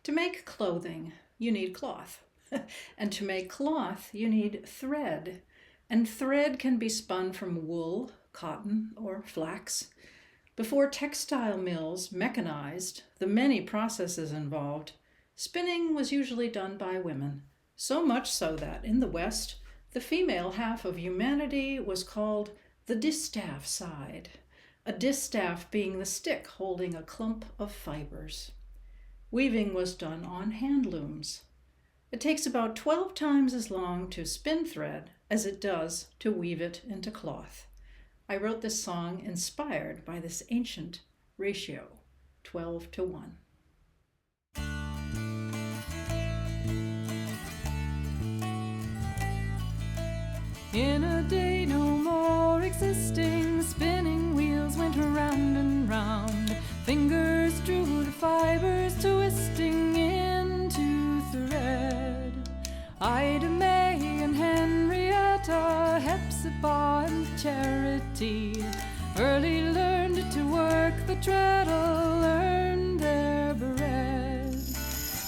To make clothing, you need cloth. And to make cloth, you need thread. And thread can be spun from wool, cotton, or flax. Before textile mills mechanized the many processes involved, spinning was usually done by women, so much so that in the West, the female half of humanity was called the distaff side, a distaff being the stick holding a clump of fibers. Weaving was done on hand looms. It takes about 12 times as long to spin thread as it does to weave it into cloth. I wrote this song inspired by this ancient ratio, 12 to 1. In a day no more existing, spinning wheels went round and round. Fingers drew the fibers, twisting into thread. Ida May and Henrietta, Hepzibah and Charity early learned to work the treadle, earned their bread.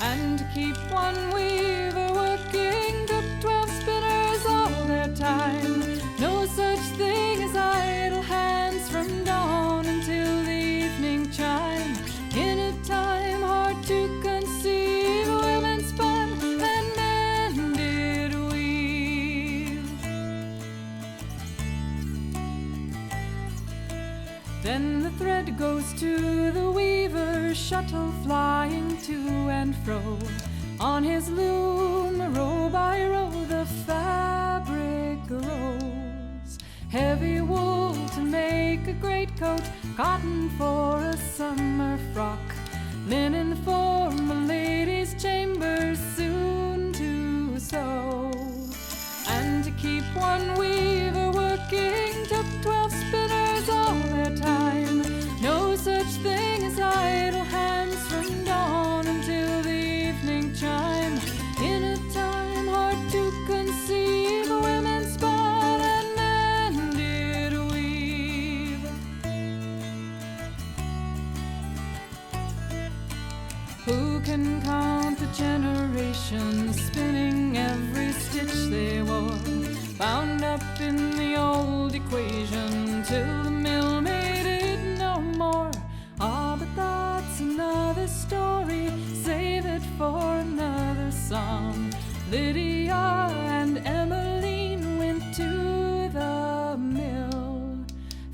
And to keep one weaver working took 12 spinners all their time. No such thing as idle hands from dawn until the evening chime. In a time hard to conceive, women spun and men did weave. Then the thread goes to the weaver, shuttle flying to and fro. On his loom, row by row, the fabric grows. Heavy wool to make a greatcoat, cotton for a summer frock, linen for a lady's chambers soon to sew. And to keep one weaver working took 12 spinners all their time. No such thing as idle hands from dawn until the evening chime. In a time hard to conceive, women spun and men did weave. Who can count the generations spinning every stitch they wore, bound up in the old equation till the mill made it no more? Ah, but that's another story, save it for another song. Lydia and Emmeline went to the mill.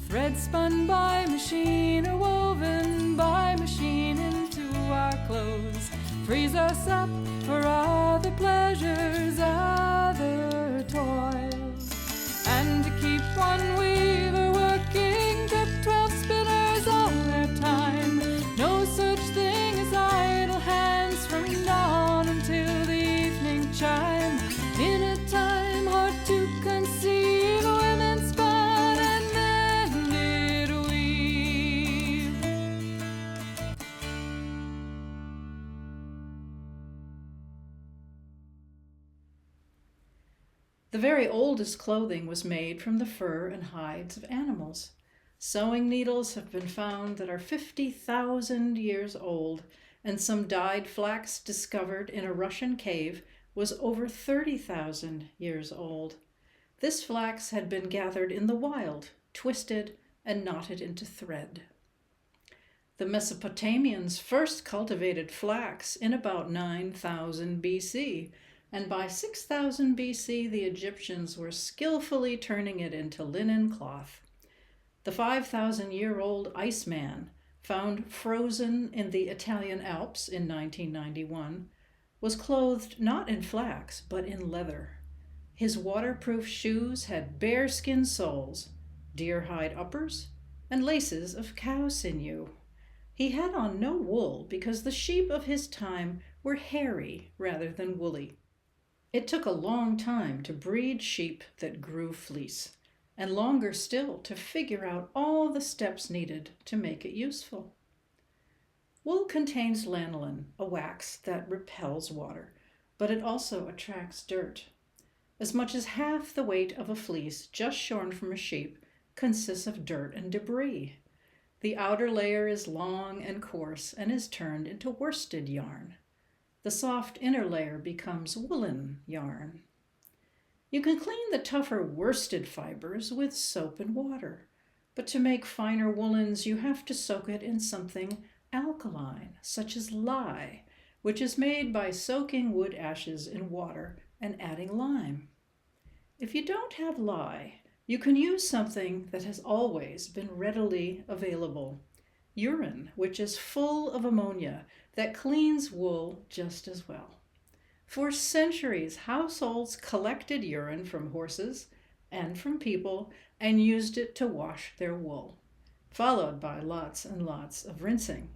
Thread spun by machine or woven by machine into our clothes frees us up for other pleasures, other toils. And to keep one weaver working took 12 spinners all their time. No such thing as idle hands from dawn until the evening chime. In a time hard to conceive, women spun and men did weave. The very oldest clothing was made from the fur and hides of animals. Sewing needles have been found that are 50,000 years old, and some dyed flax discovered in a Russian cave was over 30,000 years old. This flax had been gathered in the wild, twisted, and knotted into thread. The Mesopotamians first cultivated flax in about 9,000 BC, and by 6,000 BC the Egyptians were skillfully turning it into linen cloth. The 5,000-year-old Iceman, found frozen in the Italian Alps in 1991, was clothed not in flax but in leather. His waterproof shoes had bearskin soles, deer-hide uppers, and laces of cow sinew. He had on no wool because the sheep of his time were hairy rather than woolly. It took a long time to breed sheep that grew fleece, and longer still to figure out all the steps needed to make it useful. Wool contains lanolin, a wax that repels water, but it also attracts dirt. As much as half the weight of a fleece just shorn from a sheep consists of dirt and debris. The outer layer is long and coarse and is turned into worsted yarn. The soft inner layer becomes woolen yarn. You can clean the tougher worsted fibers with soap and water, but to make finer woolens, you have to soak it in something alkaline, such as lye, which is made by soaking wood ashes in water and adding lime. If you don't have lye, you can use something that has always been readily available: urine, which is full of ammonia that cleans wool just as well. For centuries, households collected urine from horses and from people and used it to wash their wool, followed by lots and lots of rinsing.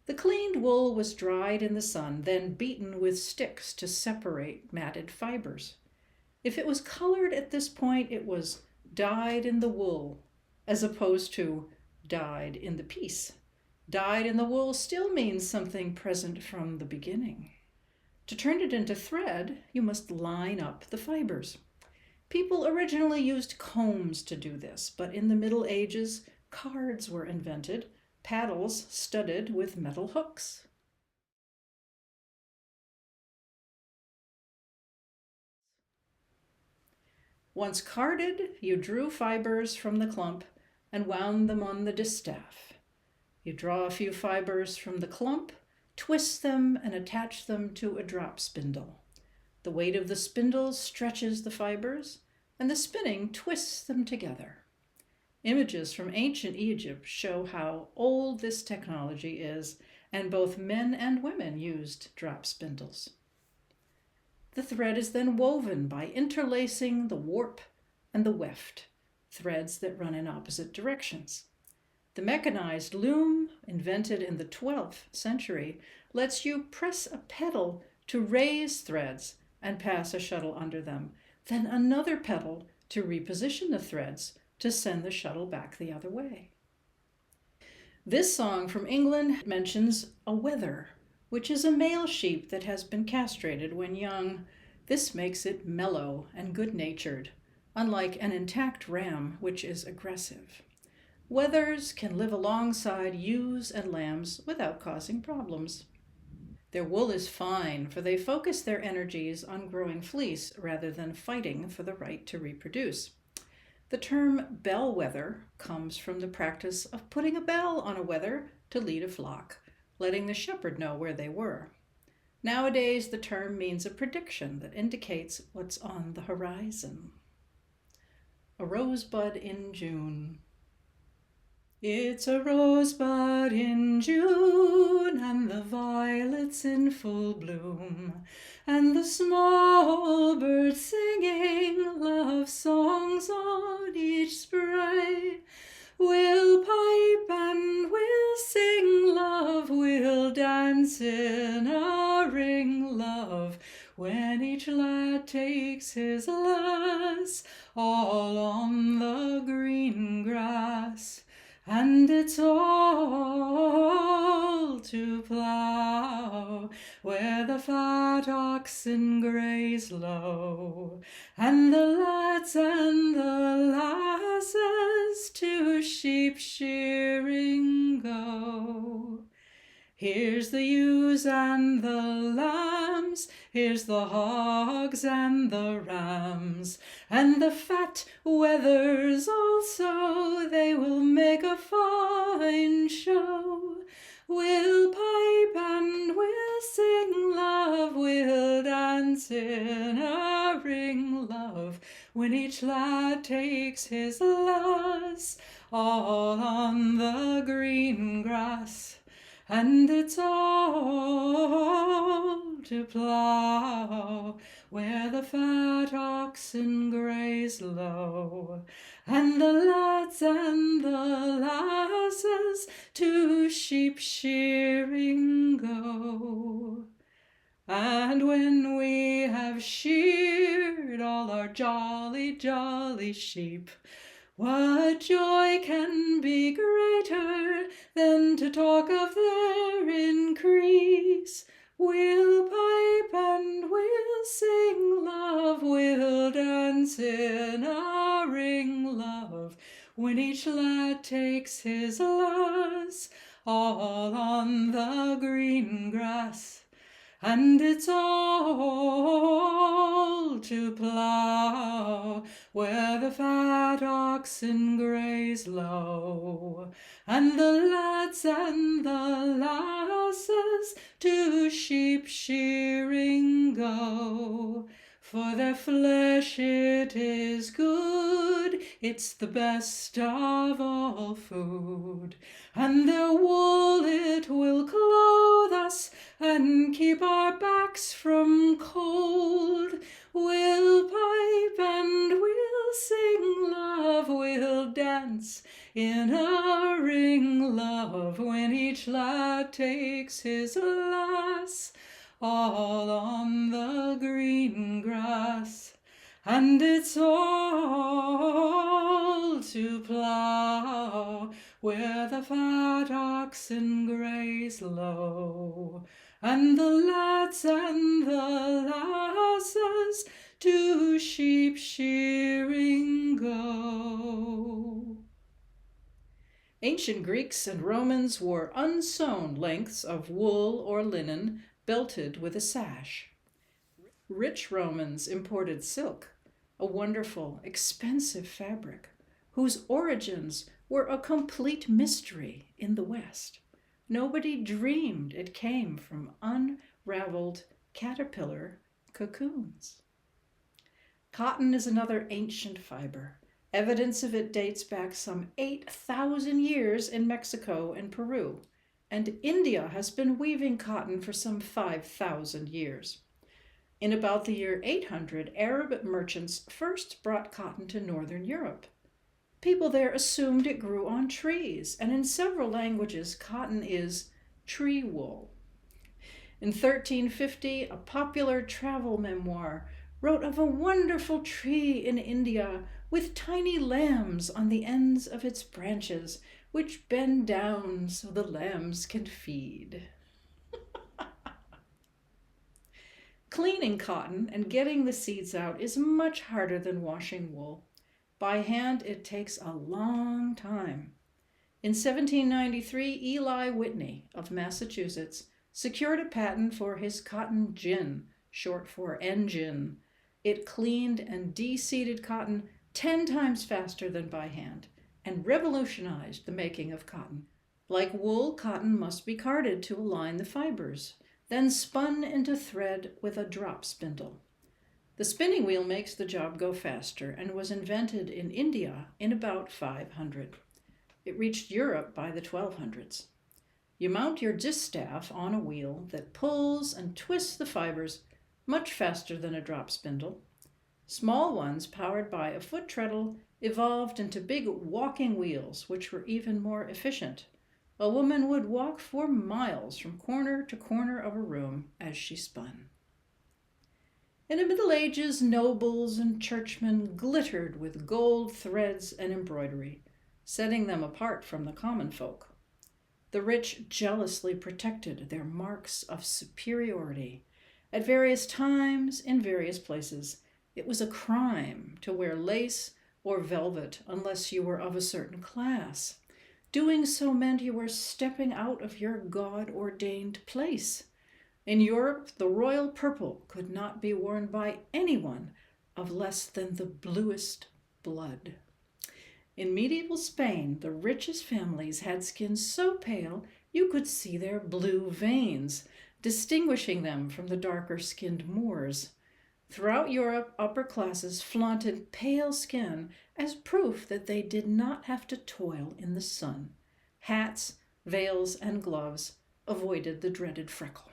The cleaned wool was dried in the sun, then beaten with sticks to separate matted fibers. If it was colored at this point, it was dyed in the wool, as opposed to dyed in the piece. Dyed in the wool still means something present from the beginning. To turn it into thread, you must line up the fibers. People originally used combs to do this, but in the Middle Ages, cards were invented, paddles studded with metal hooks. Once carded, you drew fibers from the clump and wound them on the distaff. You draw a few fibers from the clump, twist them, and attach them to a drop spindle. The weight of the spindle stretches the fibers, and the spinning twists them together. Images from ancient Egypt show how old this technology is, and both men and women used drop spindles. The thread is then woven by interlacing the warp and the weft, threads that run in opposite directions. The mechanized loom, invented in the 12th century, lets you press a pedal to raise threads and pass a shuttle under them, then another pedal to reposition the threads to send the shuttle back the other way. This song from England mentions a wether, which is a male sheep that has been castrated when young. This makes it mellow and good-natured, unlike an intact ram, which is aggressive. Wethers can live alongside ewes and lambs without causing problems. Their wool is fine, for they focus their energies on growing fleece rather than fighting for the right to reproduce. The term bellwether comes from the practice of putting a bell on a wether to lead a flock, letting the shepherd know where they were. Nowadays, the term means a prediction that indicates what's on the horizon. A rosebud in June. It's a rosebud in June, and the violets in full bloom, and the small birds singing love songs on each spray. We'll pipe and we'll sing love, we'll dance in a ring love, when each lad takes his lass, all on the green grass. And it's all to plough, where the fat oxen graze low, and the lads and the lasses to sheep shearing go. Here's the ewes and the lambs, here's the hogs and the rams, and the fat wethers also, they will make a fine show. We'll pipe and we'll sing love, we'll dance in a ring love, when each lad takes his lass, all on the green grass. And it's all to plough, where the fat oxen graze low, and the lads and the lasses to sheep shearing go. And when we have sheared all our jolly, jolly sheep, what joy can be greater than to talk of their increase? We'll pipe and we'll sing love, we'll dance in a ring love, when each lad takes his lass, all on the green grass. and it's all to plough where the fat oxen graze low, and the lads and the lasses to sheep shearing go. For their flesh it is good, it's the best of all food, and their wool it will clothe us and keep our backs from cold. We'll pipe and we'll sing, love, we'll dance in a ring, love, when each lad takes his lass, all on the green grass, and it's all to plough where the fat oxen graze low, and the lads and the lasses to sheep shearing go. Ancient Greeks and Romans wore unsewn lengths of wool or linen belted with a sash. Rich Romans imported silk, a wonderful, expensive fabric, whose origins were a complete mystery in the West. Nobody dreamed it came from unraveled caterpillar cocoons. Cotton is another ancient fiber. Evidence of it dates back some 8,000 years in Mexico and Peru, and India has been weaving cotton for some 5,000 years. In about the year 800, Arab merchants first brought cotton to northern Europe. People there assumed it grew on trees, and in several languages, cotton is tree wool. In 1350, a popular travel memoir wrote of a wonderful tree in India with tiny lambs on the ends of its branches, which bend down so the lambs can feed. Cleaning cotton and getting the seeds out is much harder than washing wool. By hand, it takes a long time. In 1793, Eli Whitney of Massachusetts secured a patent for his cotton gin, short for engine. It cleaned and de-seeded cotton 10 times faster than by hand, and revolutionized the making of cotton. Like wool, cotton must be carded to align the fibers, then spun into thread with a drop spindle. The spinning wheel makes the job go faster and was invented in India in about 500. It reached Europe by the 1200s. You mount your distaff on a wheel that pulls and twists the fibers much faster than a drop spindle. Small ones, powered by a foot treadle, evolved into big walking wheels, which were even more efficient. A woman would walk for miles from corner to corner of a room as she spun. In the Middle Ages, nobles and churchmen glittered with gold threads and embroidery, setting them apart from the common folk. The rich jealously protected their marks of superiority. At various times, in various places, it was a crime to wear lace or velvet unless you were of a certain class. Doing so meant you were stepping out of your God-ordained place. In Europe, the royal purple could not be worn by anyone of less than the bluest blood. In medieval Spain, the richest families had skin so pale you could see their blue veins, distinguishing them from the darker-skinned Moors. Throughout Europe, upper classes flaunted pale skin as proof that they did not have to toil in the sun. Hats, veils, and gloves avoided the dreaded freckle.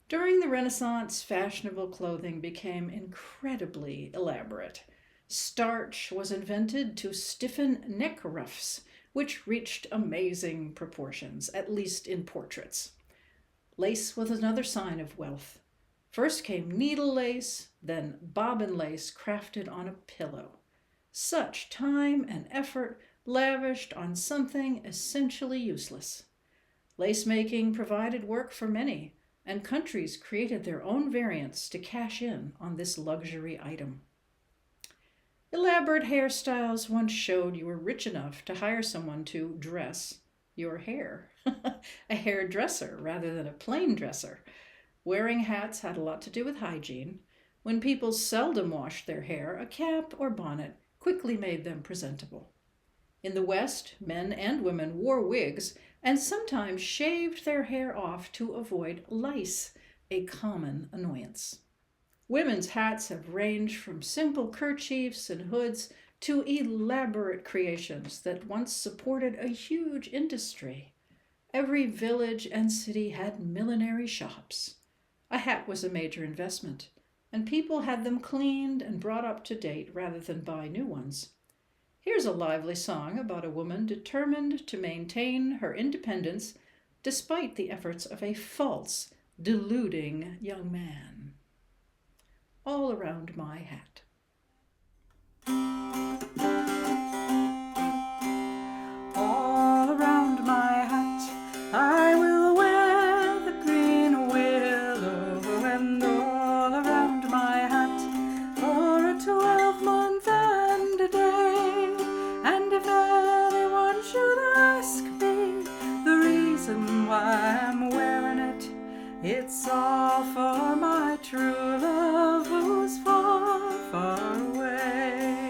During the Renaissance, fashionable clothing became incredibly elaborate. Starch was invented to stiffen neck ruffs, which reached amazing proportions, at least in portraits. Lace was another sign of wealth. First came needle lace, then bobbin lace crafted on a pillow. Such time and effort lavished on something essentially useless. Lace making provided work for many, and countries created their own variants to cash in on this luxury item. Elaborate hairstyles once showed you were rich enough to hire someone to dress your hair, a hairdresser rather than a plain dresser. Wearing hats had a lot to do with hygiene. When people seldom washed their hair, a cap or bonnet quickly made them presentable. In the West, men and women wore wigs and sometimes shaved their hair off to avoid lice, a common annoyance. Women's hats have ranged from simple kerchiefs and hoods to elaborate creations that once supported a huge industry. Every village and city had millinery shops. A hat was a major investment, and people had them cleaned and brought up to date rather than buy new ones. Here's a lively song about a woman determined to maintain her independence despite the efforts of a false, deluding young man. All around my hat. All around my hat I will wear the green willow, and all around my hat for a 12-month and a day. And if anyone should ask me the reason why I'm wearing it, it's all for my true love who's far, far away.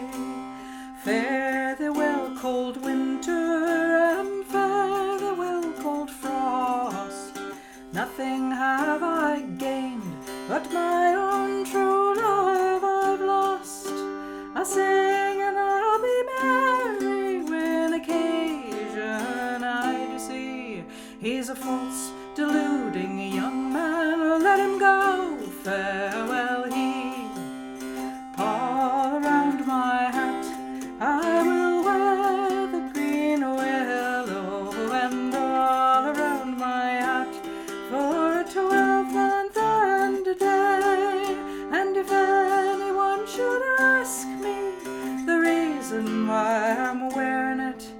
Fare thee well, cold winter, and fare thee well, cold frost. Nothing have I gained, but my own true love I've lost. I'll sing and I'll be merry when occasion I do see he's a false, deluding young man. Let him go, farewell he. All around my hat I will wear the green willow, and all around my hat for a 12-month and a day. And if anyone should ask me the reason why I'm wearing it,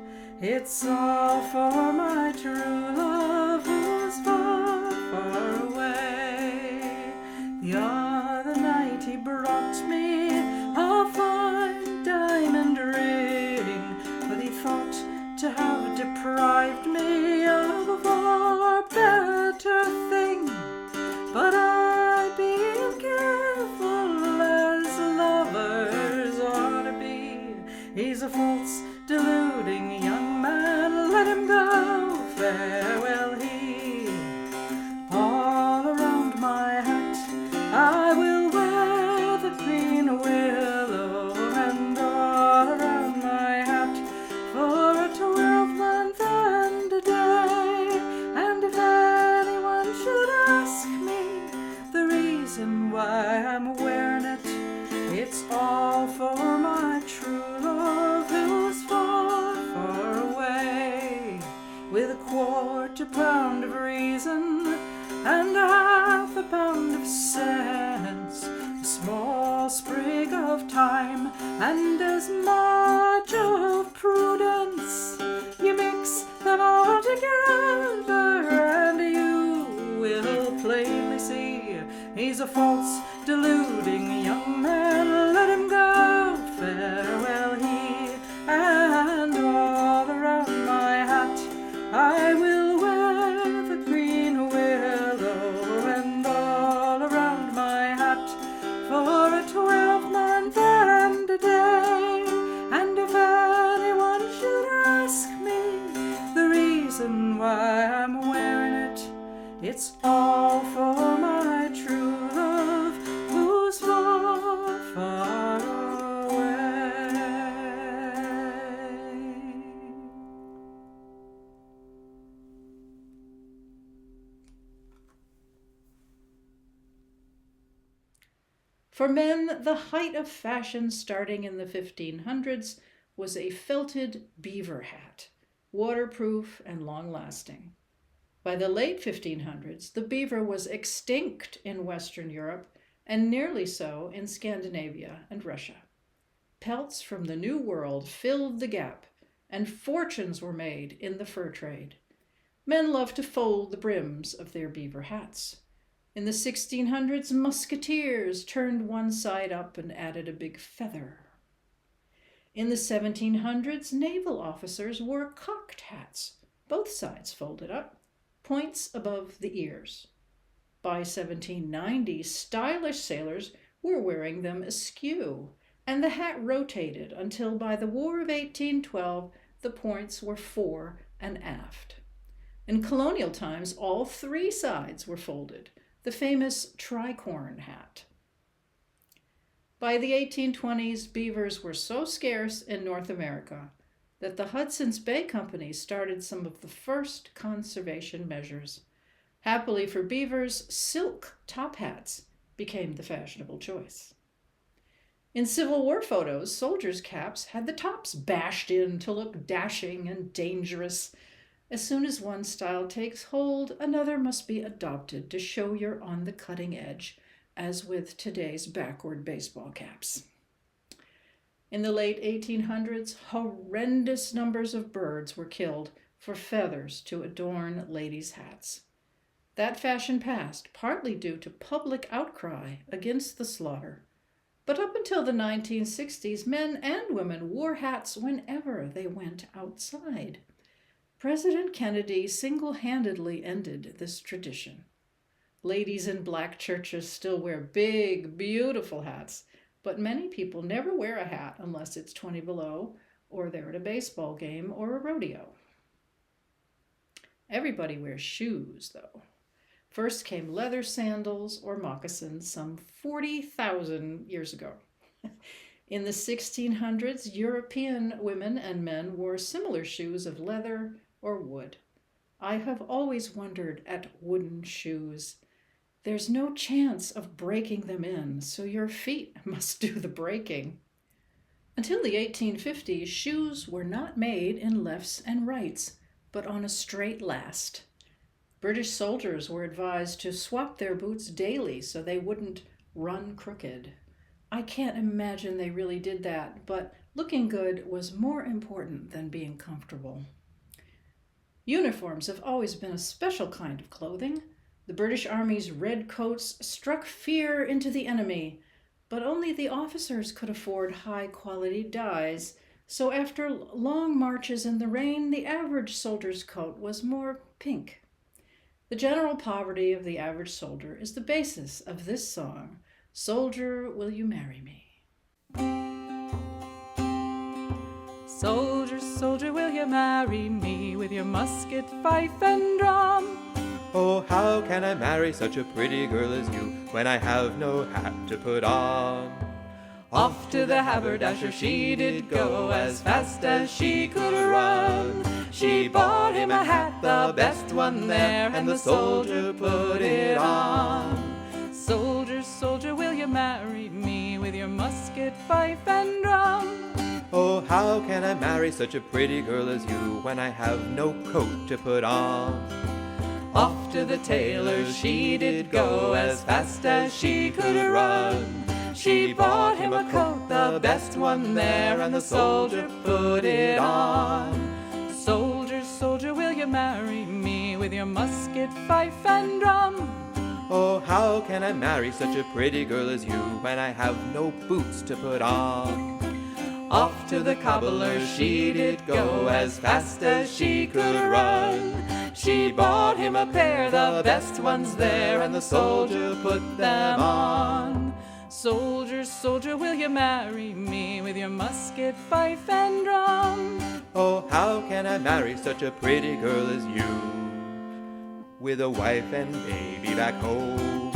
it's all for my true love who's far, far away. The other night he brought me a fine diamond ring, but he thought to have deprived me of a far better thing. But I, being careful as lovers ought to be, he's a false, deluding young man. Let him go, farewell he. All around my hat I will wear the green willow, and all around my hat for a 12-month and a day. And if anyone should ask me the reason why I'm wearing it, it's all for my true love who's far, far away. With a quarter-pound of reason and a half a pound of sense, a small sprig of time, and as much of prudence, you mix them all together, and you will plainly see he's a false, deluding young man. Let him go, farewell he. And all around my hat I will wear the green willow, and all around my hat for a 12-month and a day. And if anyone should ask me the reason why I'm wearing it, it's all for my true love who's far, far away. For men, the height of fashion starting in the 1500s was a felted beaver hat, waterproof and long-lasting. By the late 1500s, the beaver was extinct in Western Europe and nearly so in Scandinavia and Russia. Pelts from the New World filled the gap, and fortunes were made in the fur trade. Men loved to fold the brims of their beaver hats. In the 1600s, musketeers turned one side up and added a big feather. In the 1700s, naval officers wore cocked hats, both sides folded up, points above the ears. By 1790, stylish sailors were wearing them askew, and the hat rotated until by the War of 1812 the points were fore and aft. In colonial times, all three sides were folded, the famous tricorn hat. By the 1820s, beavers were so scarce in North America that the Hudson's Bay Company started some of the first conservation measures. Happily for beavers, silk top hats became the fashionable choice. In Civil War photos, soldiers' caps had the tops bashed in to look dashing and dangerous. As soon as one style takes hold, another must be adopted to show you're on the cutting edge, as with today's backward baseball caps. In the late 1800s, horrendous numbers of birds were killed for feathers to adorn ladies' hats. That fashion passed, partly due to public outcry against the slaughter. But up until the 1960s, men and women wore hats whenever they went outside. President Kennedy single-handedly ended this tradition. Ladies in black churches still wear big, beautiful hats, but many people never wear a hat unless it's 20 below, or they're at a baseball game or a rodeo. Everybody wears shoes, though. First came leather sandals or moccasins some 40,000 years ago. In the 1600s, European women and men wore similar shoes of leather or wood. I have always wondered at wooden shoes. There's no chance of breaking them in, so your feet must do the breaking. Until the 1850s, shoes were not made in lefts and rights, but on a straight last. British soldiers were advised to swap their boots daily so they wouldn't run crooked. I can't imagine they really did that, but looking good was more important than being comfortable. Uniforms have always been a special kind of clothing. The British Army's red coats struck fear into the enemy, but only the officers could afford high-quality dyes, so after long marches in the rain, the average soldier's coat was more pink. The general poverty of the average soldier is the basis of this song, Soldier, Will You Marry Me? Soldier, soldier, will you marry me with your musket, fife, and drum? Oh, how can I marry such a pretty girl as you when I have no hat to put on? Off to the haberdasher she did go as fast as she could run. She bought him a hat, the best one there, and the soldier put it on. Soldier, soldier, will you marry me with your musket, fife, and drum? Oh, how can I marry such a pretty girl as you when I have no coat to put on? Off to the tailor's she did go as fast as she could run. She bought him a coat, the best one there, and the soldier put it on. Soldier, soldier, will you marry me with your musket, fife, and drum? Oh, how can I marry such a pretty girl as you when I have no boots to put on? Off to the cobbler's she did go as fast as she could run. She bought him a pair, the best ones there, and the soldier put them on. Soldier, soldier, will you marry me with your musket, fife, and drum? Oh, how can I marry such a pretty girl as you with a wife and baby back home?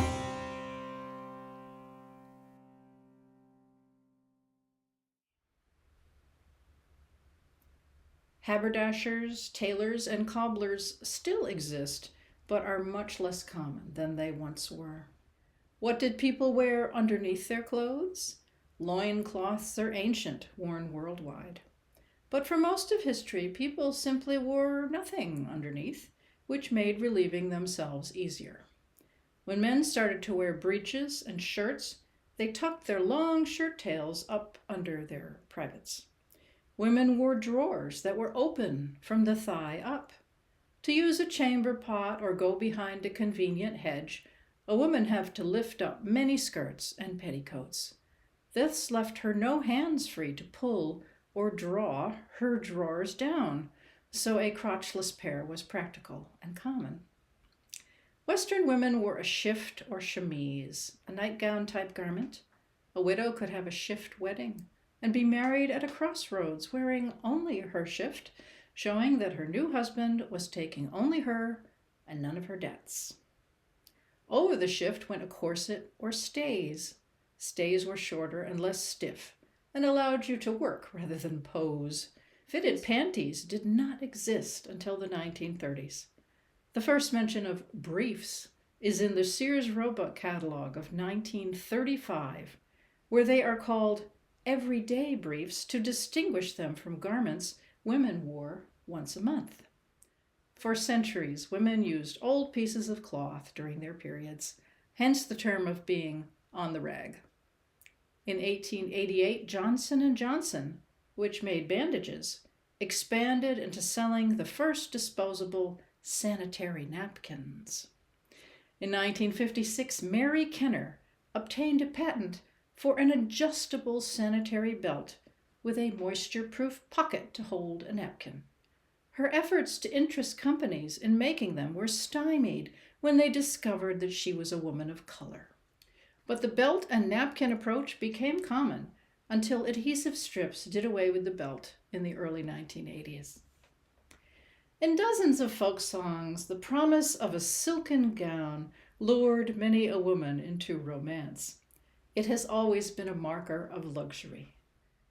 Haberdashers, tailors, and cobblers still exist, but are much less common than they once were. What did people wear underneath their clothes? Loincloths are ancient, worn worldwide. But for most of history, people simply wore nothing underneath, which made relieving themselves easier. When men started to wear breeches and shirts, they tucked their long shirt tails up under their privates. Women wore drawers that were open from the thigh up. To use a chamber pot or go behind a convenient hedge, a woman had to lift up many skirts and petticoats. This left her no hands free to pull or draw her drawers down, so a crotchless pair was practical and common. Western women wore a shift or chemise, a nightgown-type garment. A widow could have a shift wedding and be married at a crossroads wearing only her shift, showing that her new husband was taking only her and none of her debts. Over the shift went a corset or stays. Stays were shorter and less stiff and allowed you to work rather than pose. Fitted panties did not exist until the 1930s. The first mention of briefs is in the Sears Roebuck catalog of 1935, where they are called everyday briefs to distinguish them from garments women wore once a month. For centuries, women used old pieces of cloth during their periods, hence the term of being on the rag. In 1888, Johnson & Johnson, which made bandages, expanded into selling the first disposable sanitary napkins. In 1956, Mary Kenner obtained a patent for an adjustable sanitary belt with a moisture-proof pocket to hold a napkin. Her efforts to interest companies in making them were stymied when they discovered that she was a woman of color. But the belt and napkin approach became common until adhesive strips did away with the belt in the early 1980s. In dozens of folk songs, the promise of a silken gown lured many a woman into romance. It has always been a marker of luxury.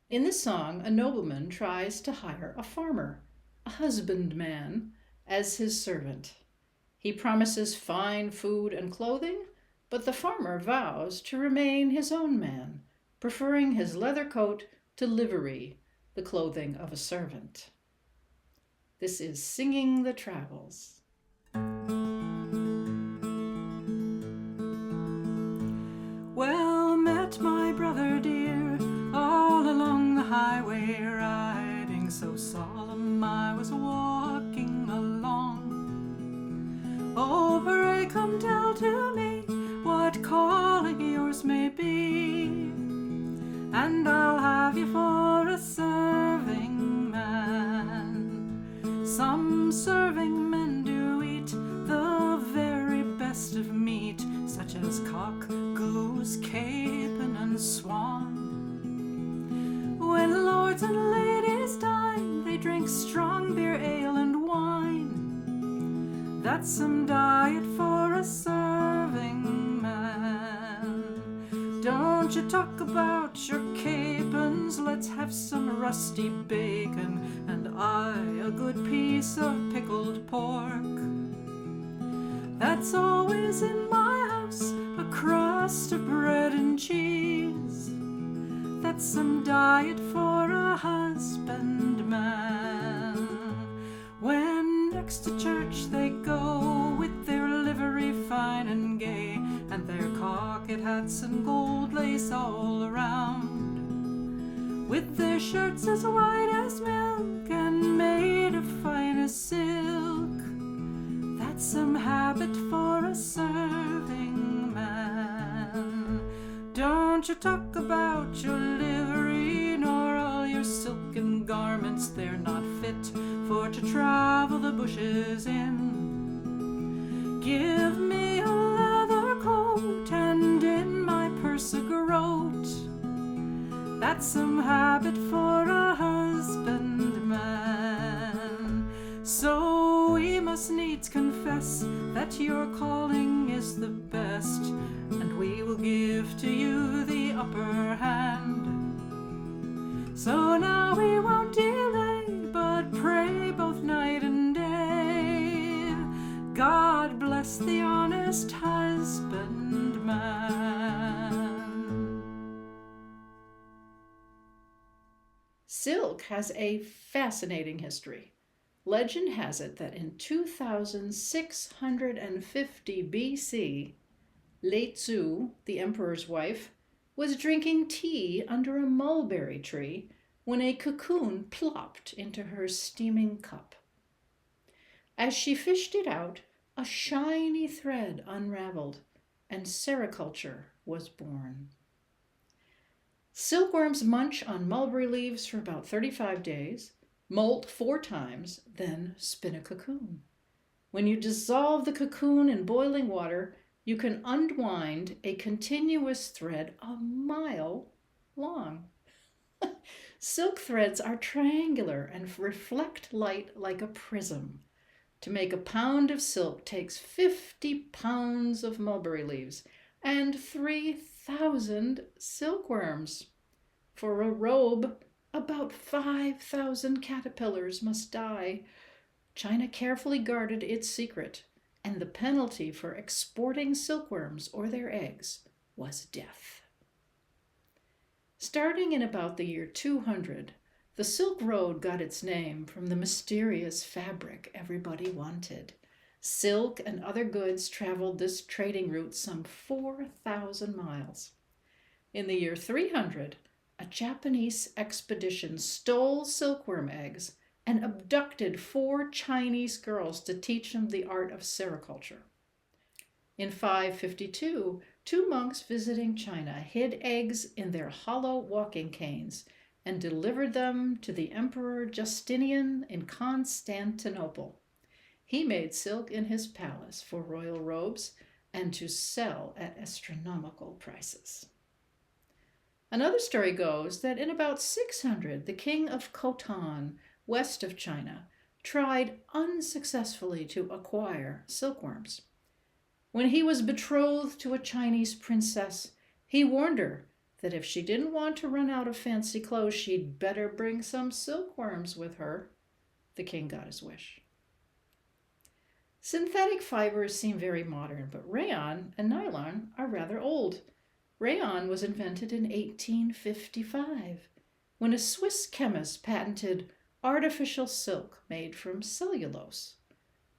In this song, a nobleman tries to hire a farmer, a husbandman, as his servant. He promises fine food and clothing, but the farmer vows to remain his own man, preferring his leather coat to livery, the clothing of a servant. This is Singing the Travels. Well met, my brother dear, all along the highway, riding so solemn I was walking along. Oh, pray come tell to me what calling yours may be, and I'll have you for a serving man. Some serving men do eat the very best of meat, such as cock, goose, capon, and swan. When lords and ladies dine, they drink strong beer, ale, and wine. That's some diet for a serving man. Don't you talk about your capons, let's have some rusty bacon, and a good piece of pickled pork. That's always in my house, a crust of bread and cheese. That's some diet for a husbandman. When next to church they go, with their livery fine and gay, and their cocked hats and gold lace all around, with their shirts as white as milk and made of finest silk. That's some habit for a serving man. Don't you talk about your livery, nor all your silken garments, they're not fit for to travel the bushes in. Give me a leather coat, and in my purse a groat. That's some habit for a husbandman. So we must needs confess that your calling is the best, and we will give to you the upper hand. So now we won't delay, but pray both night and day. God bless the honest husbandman. Silk has a fascinating history. Legend has it that in 2650 BC, Lei Tzu, the emperor's wife, was drinking tea under a mulberry tree when a cocoon plopped into her steaming cup. As she fished it out, a shiny thread unraveled, and sericulture was born. Silkworms munch on mulberry leaves for about 35 days, Molt 4 times, then spin a cocoon. When you dissolve the cocoon in boiling water, you can unwind a continuous thread a mile long. Silk threads are triangular and reflect light like a prism. To make a pound of silk takes 50 pounds of mulberry leaves and 3,000 silkworms. For a robe, about 5,000 caterpillars must die. China carefully guarded its secret, and the penalty for exporting silkworms or their eggs was death. Starting in about the year 200, the Silk Road got its name from the mysterious fabric everybody wanted. Silk and other goods traveled this trading route some 4,000 miles. In the year 300, a Japanese expedition stole silkworm eggs and abducted 4 Chinese girls to teach them the art of sericulture. In 552, 2 monks visiting China hid eggs in their hollow walking canes and delivered them to the Emperor Justinian in Constantinople. He made silk in his palace for royal robes and to sell at astronomical prices. Another story goes that in about 600, the king of Khotan, west of China, tried unsuccessfully to acquire silkworms. When he was betrothed to a Chinese princess, he warned her that if she didn't want to run out of fancy clothes, she'd better bring some silkworms with her. The king got his wish. Synthetic fibers seem very modern, but rayon and nylon are rather old. Rayon was invented in 1855 when a Swiss chemist patented artificial silk made from cellulose.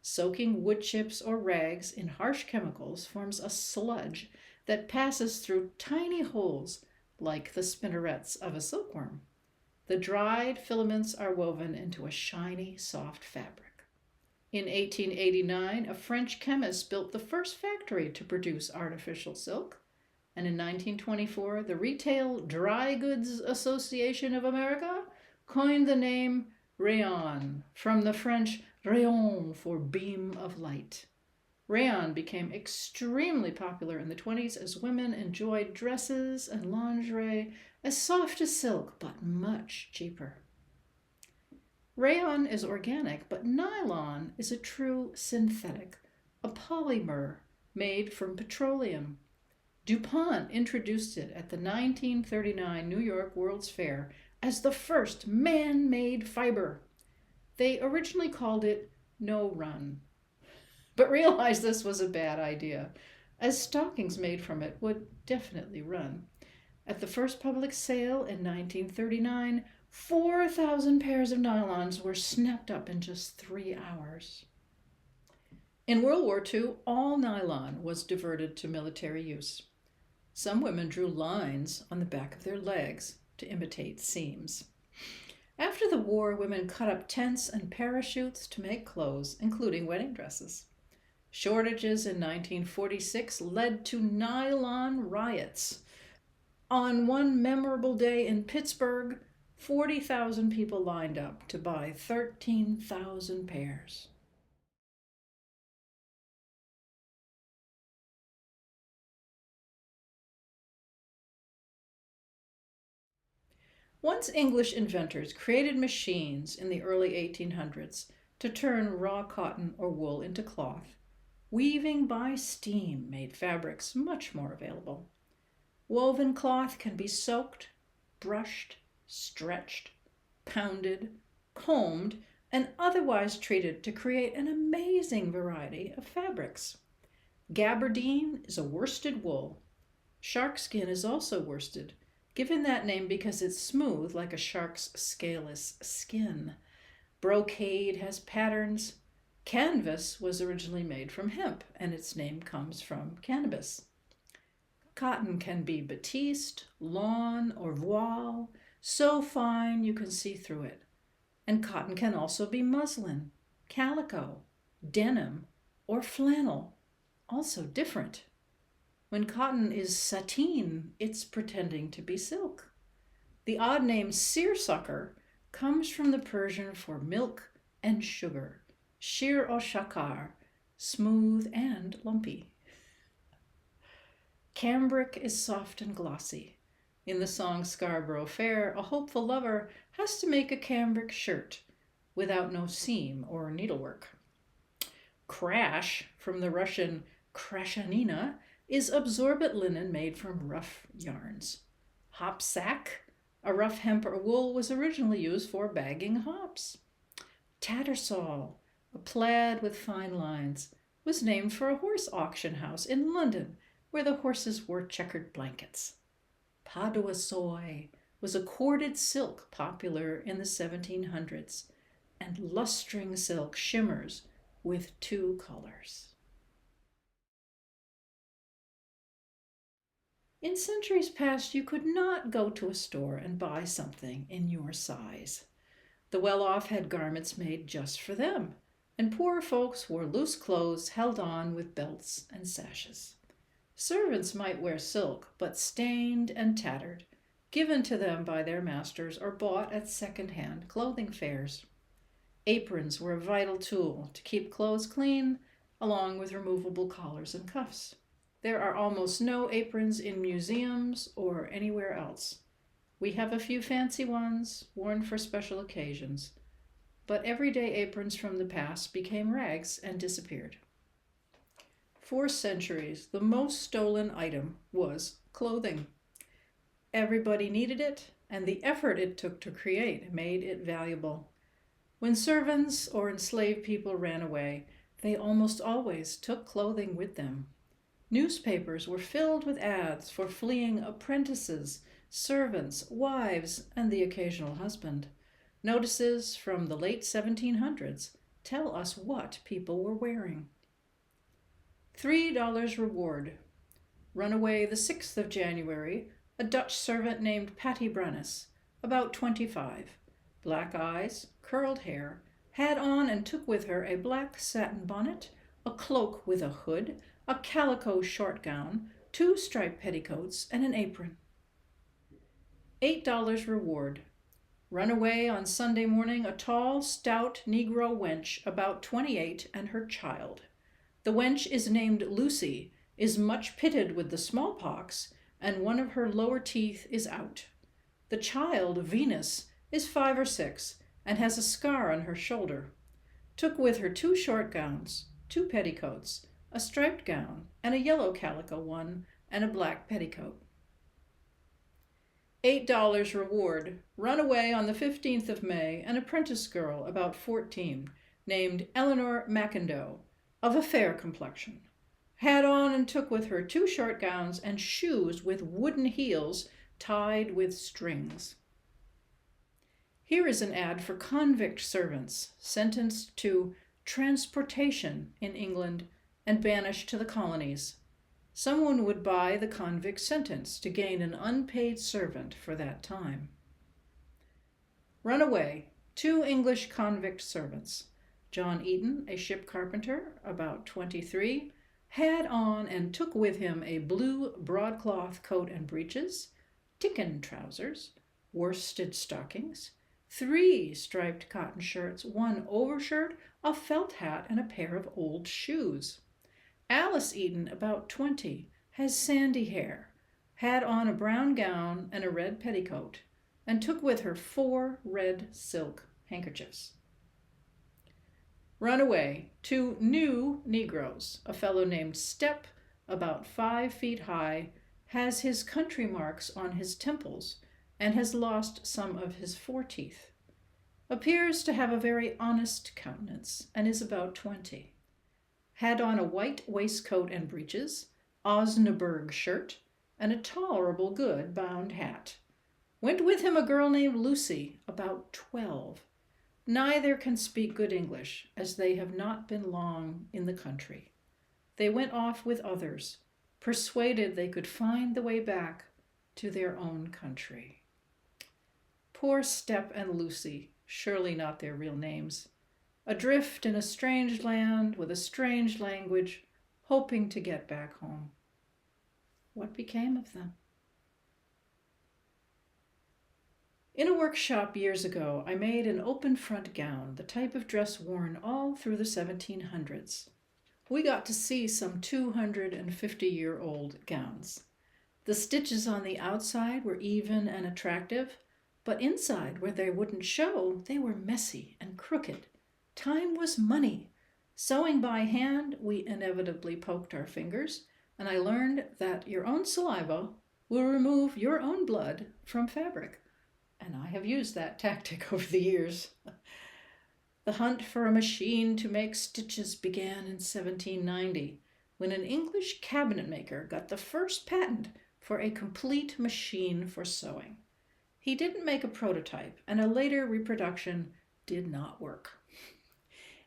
Soaking wood chips or rags in harsh chemicals forms a sludge that passes through tiny holes like the spinnerets of a silkworm. The dried filaments are woven into a shiny, soft fabric. In 1889, a French chemist built the first factory to produce artificial silk, and in 1924, the Retail Dry Goods Association of America coined the name rayon, from the French rayon for beam of light. Rayon became extremely popular in the 20s as women enjoyed dresses and lingerie as soft as silk but much cheaper. Rayon is organic, but nylon is a true synthetic, a polymer made from petroleum. DuPont introduced it at the 1939 New York World's Fair as the first man-made fiber. They originally called it No Run, but realized this was a bad idea, as stockings made from it would definitely run. At the first public sale in 1939, 4,000 pairs of nylons were snapped up in just 3 hours. In World War II, all nylon was diverted to military use. Some women drew lines on the back of their legs to imitate seams. After the war, women cut up tents and parachutes to make clothes, including wedding dresses. Shortages in 1946 led to nylon riots. On one memorable day in Pittsburgh, 40,000 people lined up to buy 13,000 pairs. Once English inventors created machines in the early 1800s to turn raw cotton or wool into cloth. Weaving by steam made fabrics much more available. Woven cloth can be soaked, brushed, stretched, pounded, combed, and otherwise treated to create an amazing variety of fabrics. Gabardine is a worsted wool. Sharkskin is also worsted, given that name because it's smooth like a shark's scaleless skin. Brocade has patterns. Canvas was originally made from hemp, and its name comes from cannabis. Cotton can be batiste, lawn, or voile, so fine you can see through it. And cotton can also be muslin, calico, denim, or flannel, also different. When cotton is sateen, it's pretending to be silk. The odd name seersucker comes from the Persian for milk and sugar, shir o shakar, smooth and lumpy. Cambric is soft and glossy. In the song Scarborough Fair, a hopeful lover has to make a cambric shirt without no seam or needlework. Crash, from the Russian krashanina, is absorbent linen made from rough yarns. Hopsack, a rough hemp or wool, was originally used for bagging hops. Tattersall, a plaid with fine lines, was named for a horse auction house in London where the horses wore checkered blankets. Padua soy was a corded silk popular in the 1700s, and lustring silk shimmers with two colors. In centuries past, you could not go to a store and buy something in your size. The well-off had garments made just for them, and poor folks wore loose clothes held on with belts and sashes. Servants might wear silk, but stained and tattered, given to them by their masters or bought at second-hand clothing fairs. Aprons were a vital tool to keep clothes clean, along with removable collars and cuffs. There are almost no aprons in museums or anywhere else. We have a few fancy ones, worn for special occasions, but everyday aprons from the past became rags and disappeared. For centuries, the most stolen item was clothing. Everybody needed it, and the effort it took to create made it valuable. When servants or enslaved people ran away, they almost always took clothing with them. Newspapers were filled with ads for fleeing apprentices, servants, wives, and the occasional husband. Notices from the late 1700s tell us what people were wearing. $3 reward. Runaway the 6th of January, a Dutch servant named Patty Brunnis, about 25, black eyes, curled hair, had on and took with her a black satin bonnet, a cloak with a hood, a calico short gown, 2 striped petticoats, and an apron. $8 reward. Runaway on Sunday morning, a tall, stout Negro wench about 28 and her child. The wench is named Lucy, is much pitted with the smallpox, and one of her lower teeth is out. The child, Venus, is 5 or 6, and has a scar on her shoulder. Took with her 2 short gowns, 2 petticoats, a striped gown, and a yellow calico one, and a black petticoat. $8 reward. Runaway on the 15th of May, an apprentice girl about 14, named Eleanor Mackindoe, of a fair complexion. Had on and took with her 2 short gowns and shoes with wooden heels tied with strings. Here is an ad for convict servants sentenced to transportation in England and banished to the colonies. Someone would buy the convict sentence to gain an unpaid servant for that time. Runaway, 2 English convict servants. John Eaton, a ship carpenter, about 23, had on and took with him a blue broadcloth coat and breeches, ticken trousers, worsted stockings, 3 striped cotton shirts, 1 overshirt, a felt hat, and a pair of old shoes. Alice Eaton, about 20, has sandy hair, had on a brown gown and a red petticoat, and took with her 4 red silk handkerchiefs. Runaway, 2 new Negroes. A fellow named Step, about 5 feet high, has his country marks on his temples and has lost some of his 4 teeth. Appears to have a very honest countenance and is about 20. Had on a white waistcoat and breeches, Osnaburg shirt, and a tolerable good bound hat. Went with him a girl named Lucy, about 12. Neither can speak good English, as they have not been long in the country. They went off with others, persuaded they could find the way back to their own country. Poor Step and Lucy, surely not their real names, adrift in a strange land with a strange language, hoping to get back home. What became of them? In a workshop years ago, I made an open front gown, the type of dress worn all through the 1700s. We got to see some 250-year-old gowns. The stitches on the outside were even and attractive, but inside, where they wouldn't show, they were messy and crooked. Time was money. Sewing by hand, we inevitably poked our fingers, and I learned that your own saliva will remove your own blood from fabric. And I have used that tactic over the years. The hunt for a machine to make stitches began in 1790, when an English cabinet maker got the first patent for a complete machine for sewing. He didn't make a prototype, and a later reproduction did not work.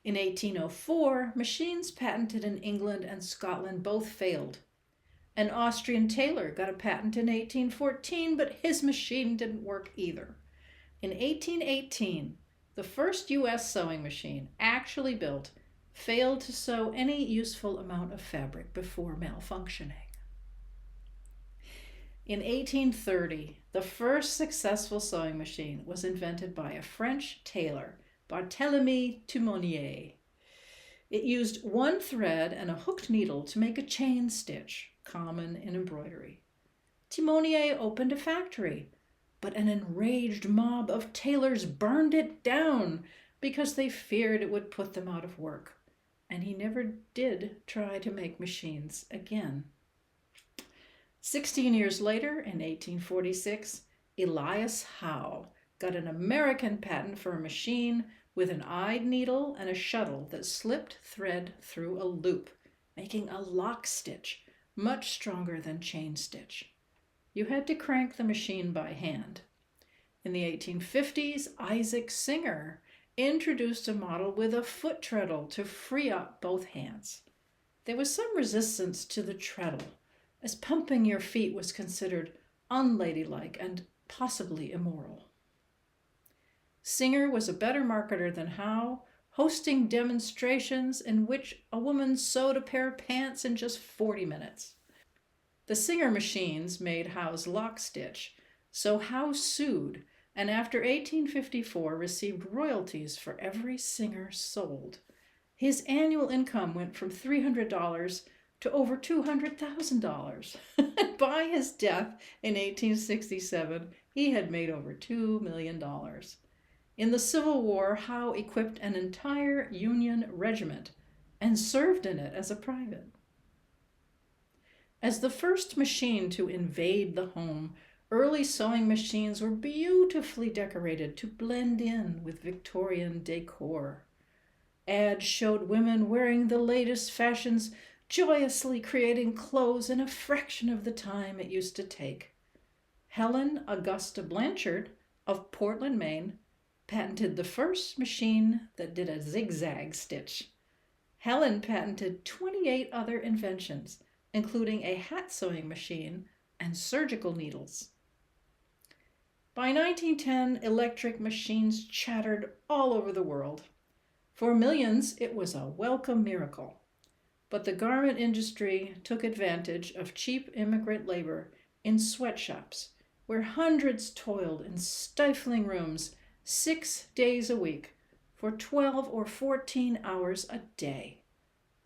In 1804, machines patented in England and Scotland both failed. An Austrian tailor got a patent in 1814, but his machine didn't work either. In 1818, the first U.S. sewing machine actually built failed to sew any useful amount of fabric before malfunctioning. In 1830, the first successful sewing machine was invented by a French tailor, Barthélemy Timonier. It used one thread and a hooked needle to make a chain stitch, common in embroidery. Timonier opened a factory, but an enraged mob of tailors burned it down because they feared it would put them out of work, and he never did try to make machines again. 16 years later, in 1846, Elias Howe got an American patent for a machine with an eyed needle and a shuttle that slipped thread through a loop, making a lock stitch, much stronger than chain stitch. You had to crank the machine by hand. In the 1850s, Isaac Singer introduced a model with a foot treadle to free up both hands. There was some resistance to the treadle, as pumping your feet was considered unladylike and possibly immoral. Singer was a better marketer than Howe, hosting demonstrations in which a woman sewed a pair of pants in just 40 minutes. The Singer machines made Howe's lock stitch, so Howe sued, and after 1854 received royalties for every Singer sold. His annual income went from $300 to over $200,000. By his death in 1867, he had made over $2 million. In the Civil War, Howe equipped an entire Union regiment and served in it as a private. As the first machine to invade the home, early sewing machines were beautifully decorated to blend in with Victorian decor. Ads showed women wearing the latest fashions, joyously creating clothes in a fraction of the time it used to take. Helen Augusta Blanchard of Portland, Maine, patented the first machine that did a zigzag stitch. Helen patented 28 other inventions, including a hat sewing machine and surgical needles. By 1910, electric machines chattered all over the world. For millions, it was a welcome miracle. But the garment industry took advantage of cheap immigrant labor in sweatshops, where hundreds toiled in stifling rooms 6 days a week for 12 or 14 hours a day.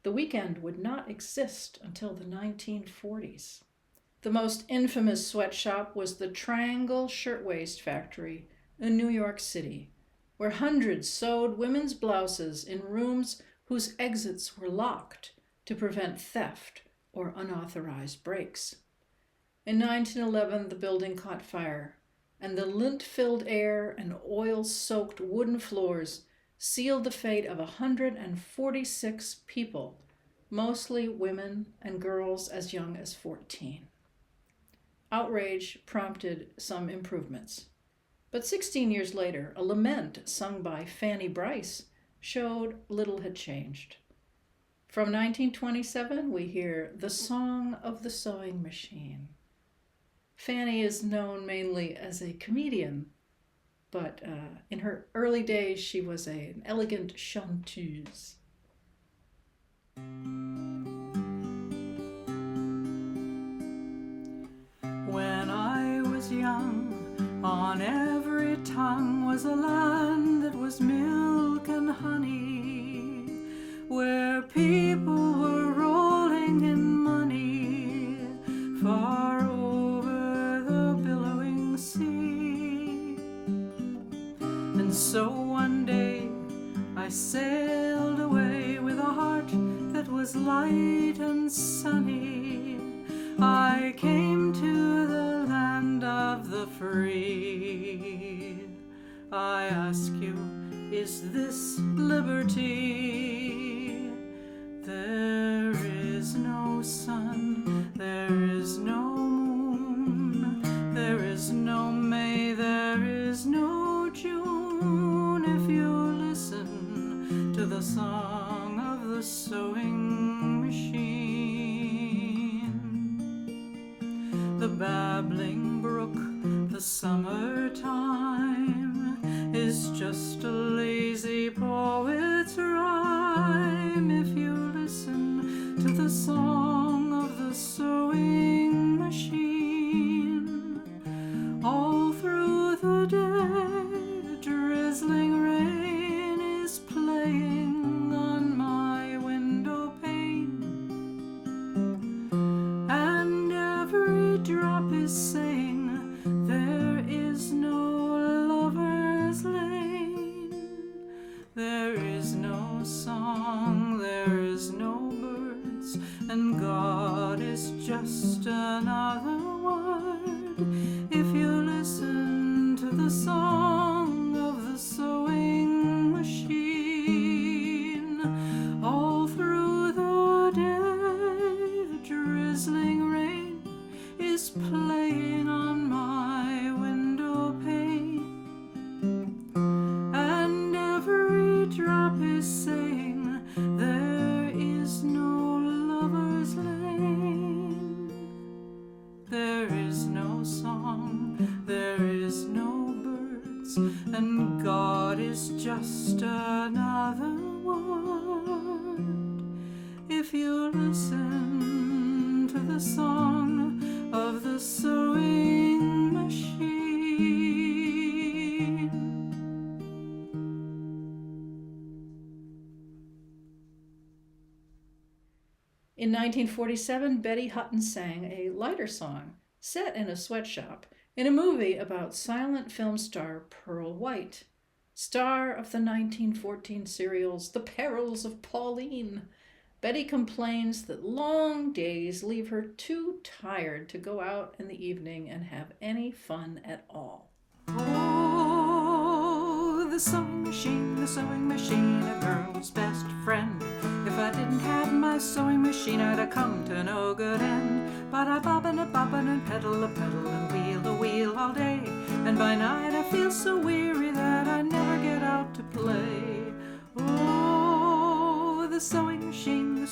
The weekend would not exist until the 1940s. The most infamous sweatshop was the Triangle Shirtwaist Factory in New York City, where hundreds sewed women's blouses in rooms whose exits were locked to prevent theft or unauthorized breaks. In 1911, the building caught fire, and the lint-filled air and oil-soaked wooden floors sealed the fate of 146 people, mostly women and girls as young as 14. Outrage prompted some improvements. But 16 years later, a lament sung by Fanny Brice showed little had changed. From 1927, we hear The Song of the Sewing Machine. Fanny is known mainly as a comedian, but in her early days, she was an elegant chanteuse. When I was young, on every mother tongue was a land that was milk and honey, where people were rolling in money far over the billowing sea. And so one day I sailed away with a heart that was light and sunny. I came to the land of the free. I ask you, is this liberty? There is no sun, there is no moon, there is no May, there is no June. If you listen to the song of the sewing machine, the babbling brook, the summertime is just a lazy poet's rhyme. If you listen to the song of the sewing machine, all through the day the drizzling rain is playing on my window pane, and every drop is saying there is no lover's lane. There is no song, there is no birds, and God is just another word. If you listen to the song of the sewing machine, all through the day the drizzling rain is playing on my window pane, and every drop is saying there is no lover's lane. There is no song, there is no birds, and God is just another word. If you listen to the song of the sewing machine. In 1947, Betty Hutton sang a lighter song set in a sweatshop in a movie about silent film star Pearl White, star of the 1914 serials The Perils of Pauline. Betty complains that long days leave her too tired to go out in the evening and have any fun at all. Oh, the sewing machine, a girl's best friend. If I didn't have my sewing machine, I'd have come to no good end. But I bobbin' and pedal a pedal and wheel a wheel all day, and by night I feel so weary that I never get out to play. Oh, the sewing machine, a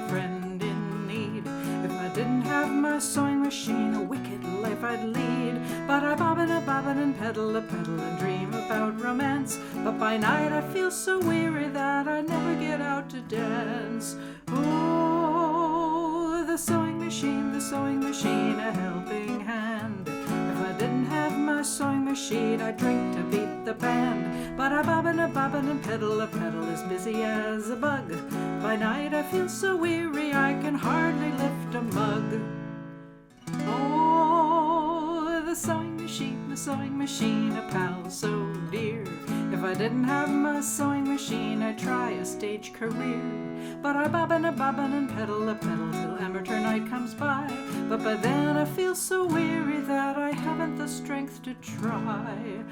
friend in need. If I didn't have my sewing machine, a wicked life I'd lead. But I bobbin' and pedal a pedal and dream about romance, but by night I feel so weary that I never get out to dance. Oh, the sewing machine, a helping hand. If I didn't have my sewing machine, I'd drink to beat the band. But I bobbin' and pedal a pedal as busy as a bug. By night I feel so weary I can hardly lift a mug. Oh, the sewing machine, a pal so dear. If I didn't have my sewing machine, I'd try a stage career. But I bobbin' and pedal a pedal till amateur night comes by. But by then I feel so weary that I haven't the strength to try.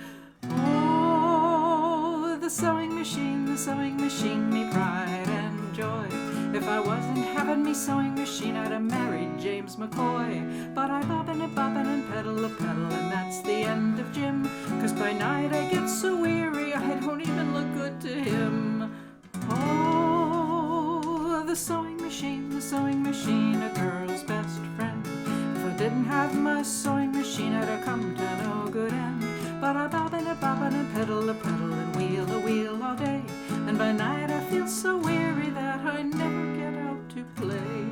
Oh, the sewing machine, me pride and joy. If I wasn't having me sewing machine, I'd have married James McCoy. But I bobbin' and pedal a pedal, and that's the end of Jim. 'Cause by night I get so weary I don't even look good to him. Oh, the sewing machine, a girl's best friend. If I didn't have my sewing machine, I'd have come to no good end. But I bobbin' and pedal a pedal and wheel a wheel all day, and by night I feel so weary that I never get out to play.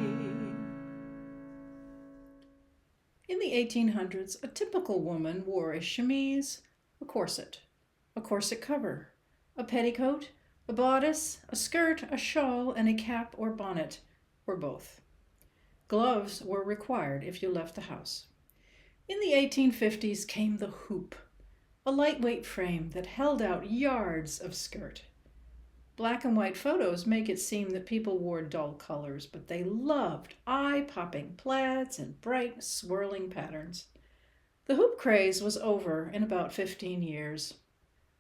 In the 1800s, a typical woman wore a chemise, a corset cover, a petticoat, a bodice, a skirt, a shawl, and a cap or bonnet, or both. Gloves were required if you left the house. In the 1850s came the hoop, a lightweight frame that held out yards of skirt. Black and white photos make it seem that people wore dull colors, but they loved eye-popping plaids and bright, swirling patterns. The hoop craze was over in about 15 years.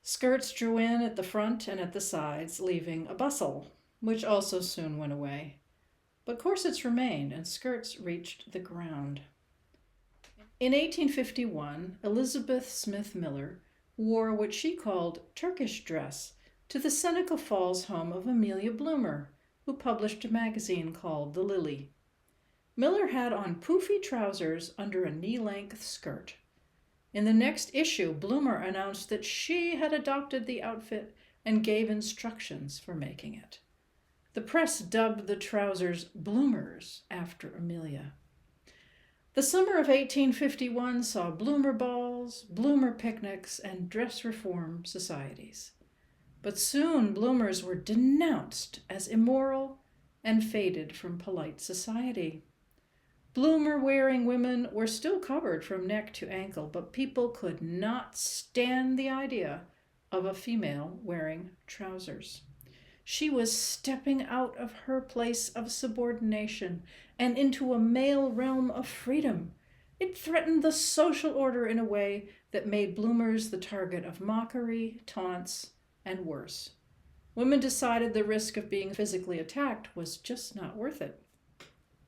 Skirts drew in at the front and at the sides, leaving a bustle, which also soon went away. But corsets remained, and skirts reached the ground. In 1851, Elizabeth Smith Miller wore what she called Turkish dress to the Seneca Falls home of Amelia Bloomer, who published a magazine called The Lily. Miller had on poofy trousers under a knee-length skirt. In the next issue, Bloomer announced that she had adopted the outfit and gave instructions for making it. The press dubbed the trousers Bloomers after Amelia. The summer of 1851 saw Bloomer balls, Bloomer picnics, and dress reform societies. But soon Bloomers were denounced as immoral and faded from polite society. Bloomer-wearing women were still covered from neck to ankle, but people could not stand the idea of a female wearing trousers. She was stepping out of her place of subordination and into a male realm of freedom. It threatened the social order in a way that made Bloomers the target of mockery, taunts, and worse. Women decided the risk of being physically attacked was just not worth it.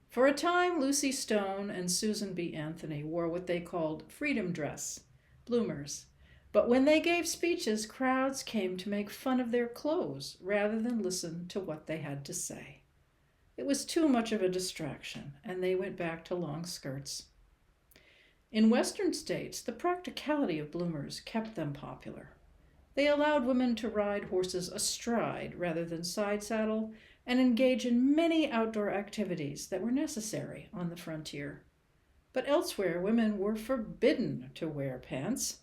For a time, Lucy Stone and Susan B. Anthony wore what they called freedom dress, Bloomers. But when they gave speeches, crowds came to make fun of their clothes rather than listen to what they had to say. It was too much of a distraction, and they went back to long skirts. In Western states, the practicality of Bloomers kept them popular. They allowed women to ride horses astride rather than side saddle and engage in many outdoor activities that were necessary on the frontier. But elsewhere, women were forbidden to wear pants.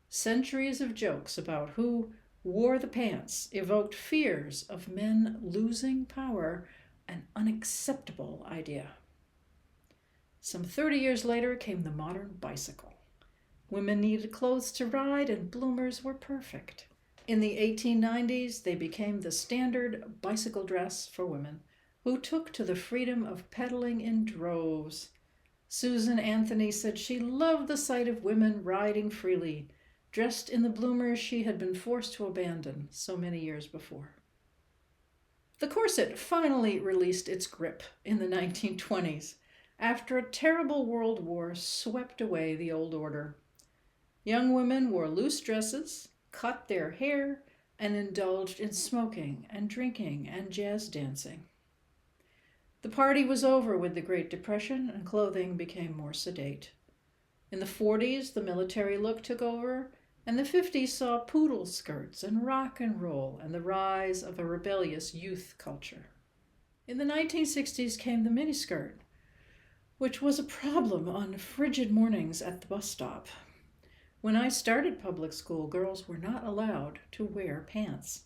Centuries of jokes about who wore the pants evoked fears of men losing power, an unacceptable idea. Some 30 years later came the modern bicycle. Women needed clothes to ride, and Bloomers were perfect. In the 1890s, they became the standard bicycle dress for women, who took to the freedom of pedaling in droves. Susan Anthony said she loved the sight of women riding freely, dressed in the Bloomers she had been forced to abandon so many years before. The corset finally released its grip in the 1920s, after a terrible World War swept away the old order. Young women wore loose dresses, cut their hair, and indulged in smoking and drinking and jazz dancing. The party was over with the Great Depression, and clothing became more sedate. In the 40s, the military look took over, and the 50s saw poodle skirts and rock and roll and the rise of a rebellious youth culture. In the 1960s came the miniskirt, which was a problem on frigid mornings at the bus stop. When I started public school, girls were not allowed to wear pants.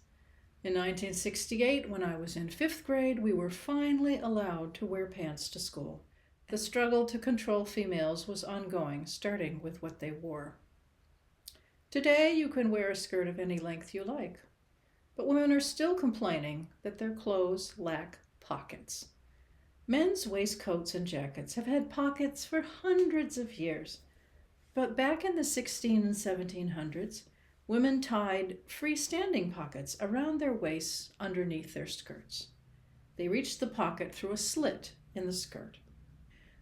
In 1968, when I was in 5th grade, we were finally allowed to wear pants to school. The struggle to control females was ongoing, starting with what they wore. Today, you can wear a skirt of any length you like, but women are still complaining that their clothes lack pockets. Men's waistcoats and jackets have had pockets for hundreds of years. But back in the 1600s and 1700s, women tied freestanding pockets around their waists underneath their skirts. They reached the pocket through a slit in the skirt.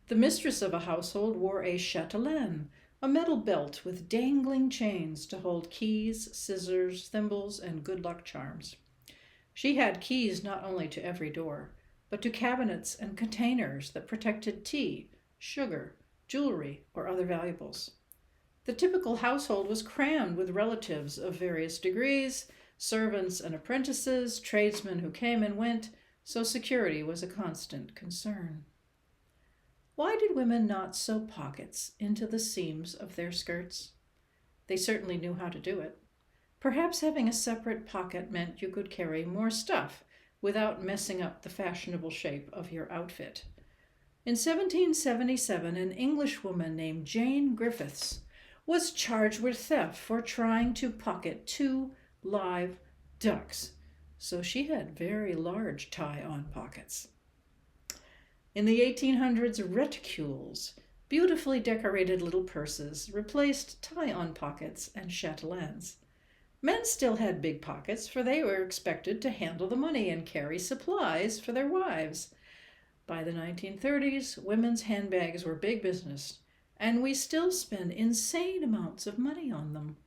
The mistress of a household wore a chatelaine, a metal belt with dangling chains to hold keys, scissors, thimbles, and good luck charms. She had keys not only to every door, but to cabinets and containers that protected tea, sugar, jewelry, or other valuables. The typical household was crammed with relatives of various degrees, servants and apprentices, tradesmen who came and went, so security was a constant concern. Why did women not sew pockets into the seams of their skirts? They certainly knew how to do it. Perhaps having a separate pocket meant you could carry more stuff without messing up the fashionable shape of your outfit. In 1777, an Englishwoman named Jane Griffiths was charged with theft for trying to pocket 2 live ducks, so she had very large tie-on pockets. In the 1800s, reticules, beautifully decorated little purses, replaced tie-on pockets and chatelaines. Men still had big pockets, for they were expected to handle the money and carry supplies for their wives. By the 1930s, women's handbags were big business, and we still spend insane amounts of money on them.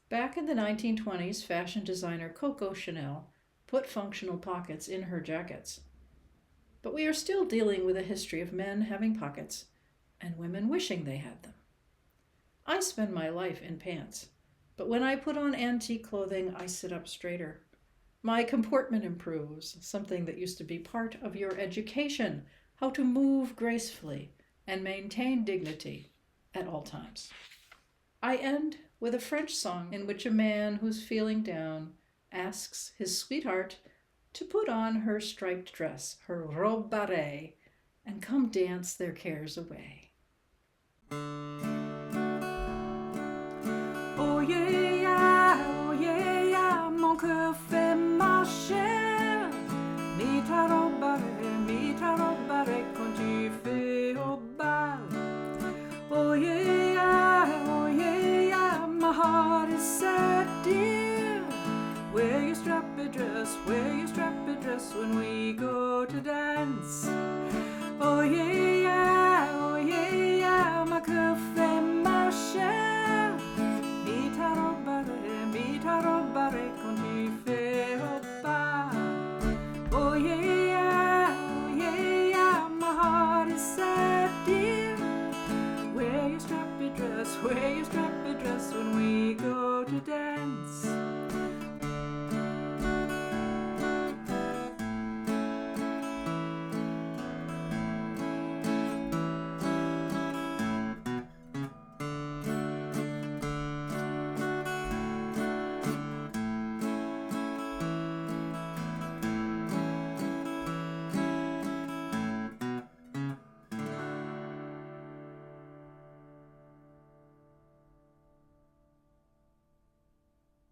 Back in the 1920s, fashion designer Coco Chanel put functional pockets in her jackets. But we are still dealing with a history of men having pockets and women wishing they had them. I spend my life in pants, but when I put on antique clothing, I sit up straighter. My comportment improves, something that used to be part of your education, how to move gracefully and maintain dignity at all times. I end with a French song in which a man who's feeling down asks his sweetheart to put on her striped dress, her robe barrée, and come dance their cares away. Oh yeah, mon cœur fait marcher. Mitra robe barrée quand tu fais au bal. Oh yeah, my heart is sad, dear. Wear your strappy dress when we go to dance. Oh yeah, ma cœur fait marcher. Mitra robe barrée quand tu fais au bal. Oh yeah, my heart is sad, dear. Wear your strappy dress when we go to dance.